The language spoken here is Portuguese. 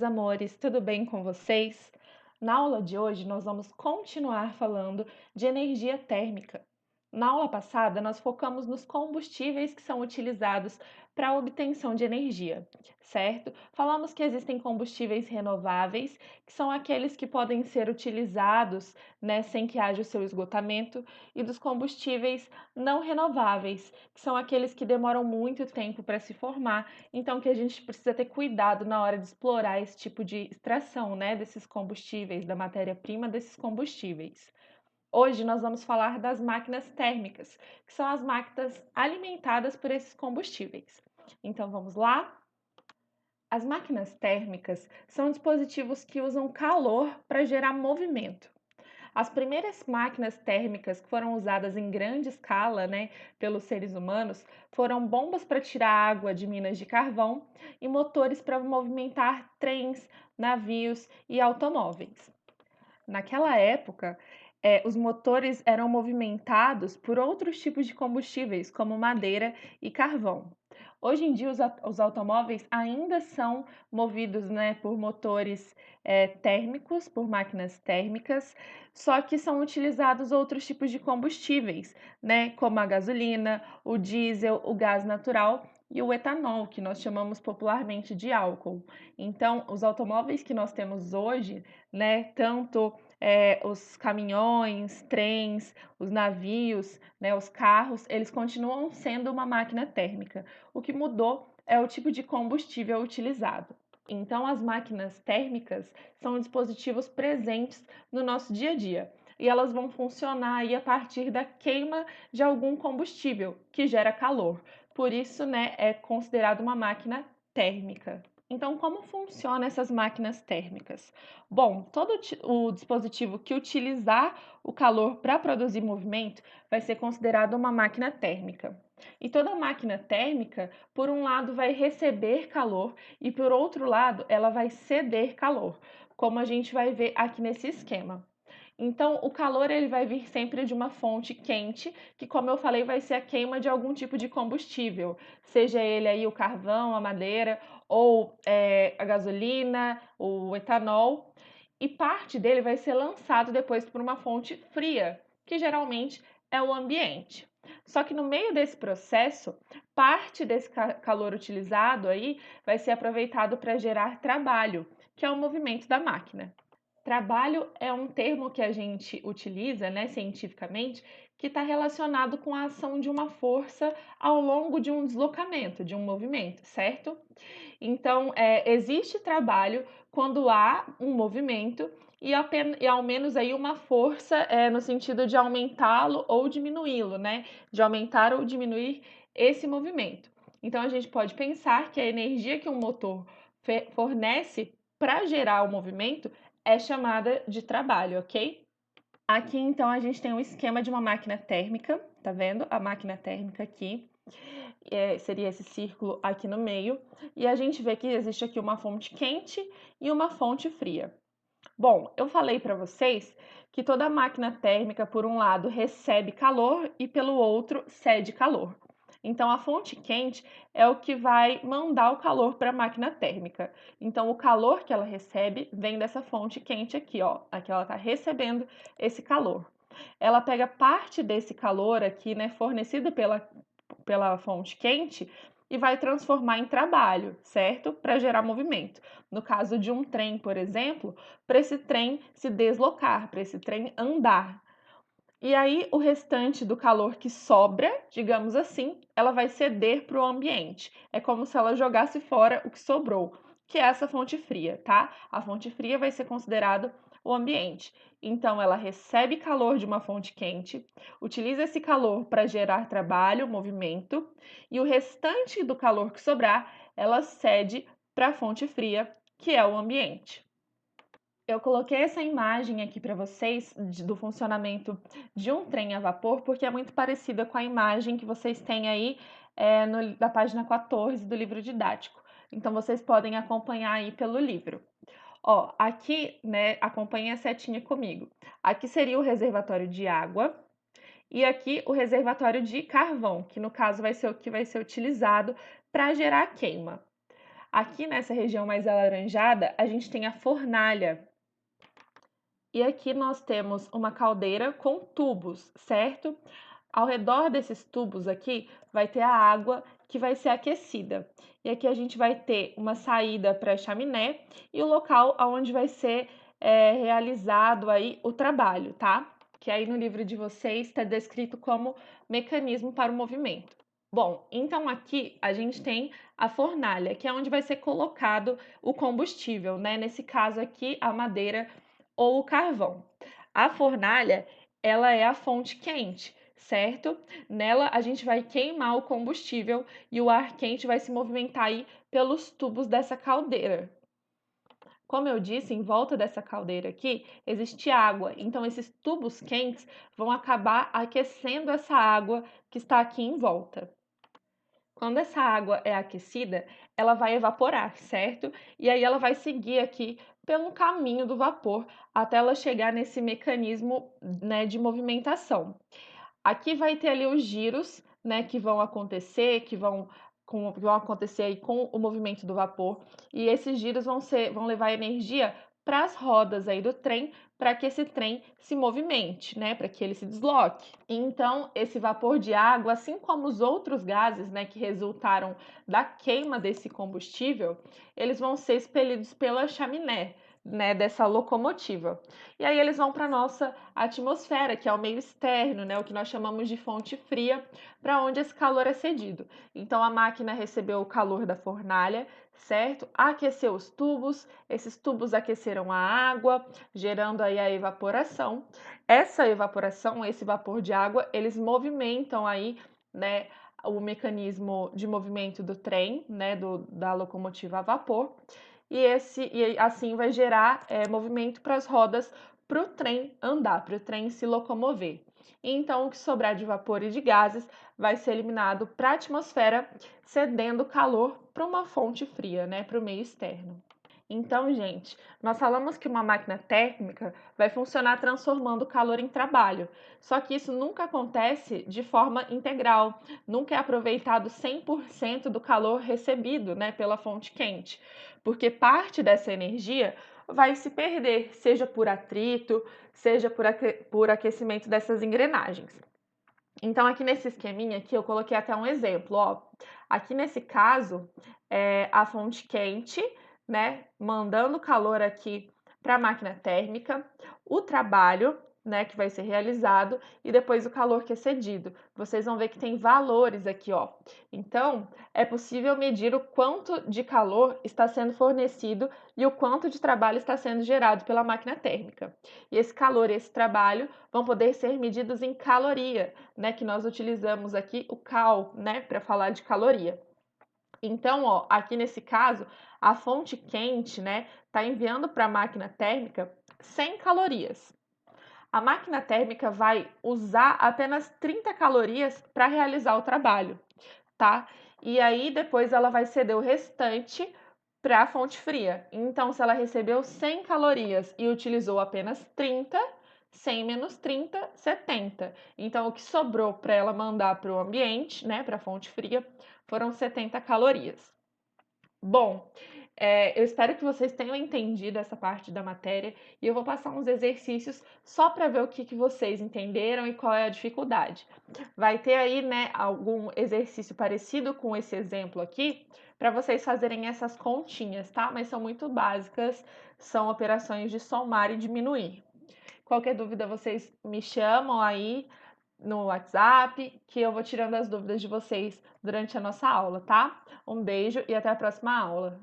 meus amores, tudo bem com vocês? Na aula de hoje, nós vamos continuar falando de energia térmica. Na aula passada, nós focamos nos combustíveis que são utilizados para a obtenção de energia, certo? Falamos que existem combustíveis renováveis, que são aqueles que podem ser utilizados, né, sem que haja o seu esgotamento, e dos combustíveis não renováveis, que são aqueles que demoram muito tempo para se formar, então que a gente precisa ter cuidado na hora de explorar esse tipo de extração, né, desses combustíveis, da matéria-prima desses combustíveis. Hoje nós vamos falar das máquinas térmicas, que são as máquinas alimentadas por esses combustíveis. Então vamos lá? As máquinas térmicas são dispositivos que usam calor para gerar movimento. As primeiras máquinas térmicas que foram usadas em grande escala, né, pelos seres humanos, foram bombas para tirar água de minas de carvão e motores para movimentar trens, navios e automóveis. Naquela época, os motores eram movimentados por outros tipos de combustíveis, como madeira e carvão. Hoje em dia, os automóveis ainda são movidos, né, por motores térmicos, por máquinas térmicas, só que são utilizados outros tipos de combustíveis, né, como a gasolina, o diesel, o gás natural e o etanol, que nós chamamos popularmente de álcool. Então, os automóveis que nós temos hoje, né, tanto os caminhões, trens, os navios, né, os carros, eles continuam sendo uma máquina térmica. O que mudou é o tipo de combustível utilizado. Então, as máquinas térmicas são dispositivos presentes no nosso dia a dia e elas vão funcionar aí a partir da queima de algum combustível que gera calor. Por isso, né, é considerado uma máquina térmica. Então, como funcionam essas máquinas térmicas? Bom, todo o dispositivo que utilizar o calor para produzir movimento vai ser considerado uma máquina térmica. E toda máquina térmica, por um lado, vai receber calor e, por outro lado, ela vai ceder calor, como a gente vai ver aqui nesse esquema. Então, o calor ele vai vir sempre de uma fonte quente, que, como eu falei, vai ser a queima de algum tipo de combustível, seja ele aí o carvão, a madeira ou a gasolina, o etanol, e parte dele vai ser lançado depois por uma fonte fria, que geralmente é o ambiente. Só que no meio desse processo, parte desse calor utilizado aí vai ser aproveitado para gerar trabalho, que é o movimento da máquina. Trabalho é um termo que a gente utiliza, né, cientificamente, que está relacionado com a ação de uma força ao longo de um deslocamento, de um movimento, certo? Então, existe trabalho quando há um movimento e ao menos aí uma força no sentido de aumentá-lo ou diminuí-lo, né? De aumentar ou diminuir esse movimento. Então, a gente pode pensar que a energia que um motor fornece para gerar o movimento é chamada de trabalho, ok? Aqui, então, a gente tem um esquema de uma máquina térmica, tá vendo? A máquina térmica aqui. Seria esse círculo aqui no meio, e a gente vê que existe aqui uma fonte quente e uma fonte fria. Bom, eu falei para vocês que toda máquina térmica, por um lado, recebe calor e pelo outro cede calor. Então, a fonte quente é o que vai mandar o calor para a máquina térmica. Então, o calor que ela recebe vem dessa fonte quente aqui, ó. Aqui ela está recebendo esse calor. Ela pega parte desse calor aqui, né, fornecido pela fonte quente e vai transformar em trabalho, certo? Para gerar movimento. No caso de um trem, por exemplo, para esse trem se deslocar, para esse trem andar. E aí, o restante do calor que sobra, digamos assim, ela vai ceder para o ambiente. É como se ela jogasse fora o que sobrou, que é essa fonte fria, tá? A fonte fria vai ser considerado o ambiente. Então, ela recebe calor de uma fonte quente, utiliza esse calor para gerar trabalho, movimento, e o restante do calor que sobrar, ela cede para a fonte fria, que é o ambiente. Eu coloquei essa imagem aqui para vocês do funcionamento de um trem a vapor, porque é muito parecida com a imagem que vocês têm aí da página 14 do livro didático. Então, vocês podem acompanhar aí pelo livro. Ó, aqui, né, acompanhe a setinha comigo. Aqui seria o reservatório de água e aqui o reservatório de carvão, que no caso vai ser o que vai ser utilizado para gerar a queima. Aqui nessa região mais alaranjada, a gente tem a fornalha. E aqui nós temos uma caldeira com tubos, certo? Ao redor desses tubos aqui vai ter a água que vai ser aquecida. E aqui a gente vai ter uma saída para a chaminé e o local onde vai ser realizado aí o trabalho, tá? Que aí no livro de vocês está descrito como mecanismo para o movimento. Bom, então aqui a gente tem a fornalha, que é onde vai ser colocado o combustível, né? Nesse caso aqui, a madeira ou o carvão. A fornalha, ela é a fonte quente, certo? Nela a gente vai queimar o combustível e o ar quente vai se movimentar aí pelos tubos dessa caldeira. Como eu disse, em volta dessa caldeira aqui existe água, então esses tubos quentes vão acabar aquecendo essa água que está aqui em volta. Quando essa água é aquecida, ela vai evaporar, certo? E aí ela vai seguir aqui pelo caminho do vapor até ela chegar nesse mecanismo, né, de movimentação. Aqui vai ter ali os giros, né, que vão acontecer, que vão acontecer aí com o movimento do vapor, e esses giros vão levar energia para as rodas aí do trem, para que esse trem se movimente, né, para que ele se desloque. Então, esse vapor de água, assim como os outros gases, né, que resultaram da queima desse combustível, eles vão ser expelidos pela chaminé, né, dessa locomotiva. E aí eles vão para a nossa atmosfera, que é o meio externo, né, o que nós chamamos de fonte fria, para onde esse calor é cedido. Então a máquina recebeu o calor da fornalha, certo? Aqueceu os tubos, esses tubos aqueceram a água, gerando aí a evaporação. Essa evaporação, esse vapor de água, eles movimentam aí, né, o mecanismo de movimento do trem, né, da locomotiva a vapor, e assim vai gerar movimento para as rodas para o trem andar, para o trem se locomover. Então, o que sobrar de vapor e de gases vai ser eliminado para a atmosfera, cedendo calor para uma fonte fria, né, para o meio externo. Então, gente, nós falamos que uma máquina térmica vai funcionar transformando o calor em trabalho. Só que isso nunca acontece de forma integral, nunca é aproveitado 100% do calor recebido, né, pela fonte quente, porque parte dessa energia vai se perder, seja por atrito, seja por aquecimento dessas engrenagens. Então, aqui nesse esqueminha aqui, eu coloquei até um exemplo, ó. Aqui nesse caso, a fonte quente, né, mandando calor aqui para a máquina térmica, o trabalho, né, que vai ser realizado e depois o calor que é cedido. Vocês vão ver que tem valores aqui, ó. Então, é possível medir o quanto de calor está sendo fornecido e o quanto de trabalho está sendo gerado pela máquina térmica. E esse calor e esse trabalho vão poder ser medidos em caloria, né, que nós utilizamos aqui o cal, né, para falar de caloria. Então, ó, aqui nesse caso, a fonte quente, né, está enviando para a máquina térmica 100 calorias. A máquina térmica vai usar apenas 30 calorias para realizar o trabalho, tá? E aí depois ela vai ceder o restante para a fonte fria. Então, se ela recebeu 100 calorias e utilizou apenas 30, 100 menos 30, 70. Então, o que sobrou para ela mandar para o ambiente, né, para a fonte fria, foram 70 calorias. Bom, eu espero que vocês tenham entendido essa parte da matéria e eu vou passar uns exercícios só para ver o que vocês entenderam e qual é a dificuldade. Vai ter aí, né, algum exercício parecido com esse exemplo aqui para vocês fazerem essas continhas, tá? Mas são muito básicas, são operações de somar e diminuir. Qualquer dúvida, vocês me chamam aí no WhatsApp, que eu vou tirando as dúvidas de vocês durante a nossa aula, tá? Um beijo e até a próxima aula.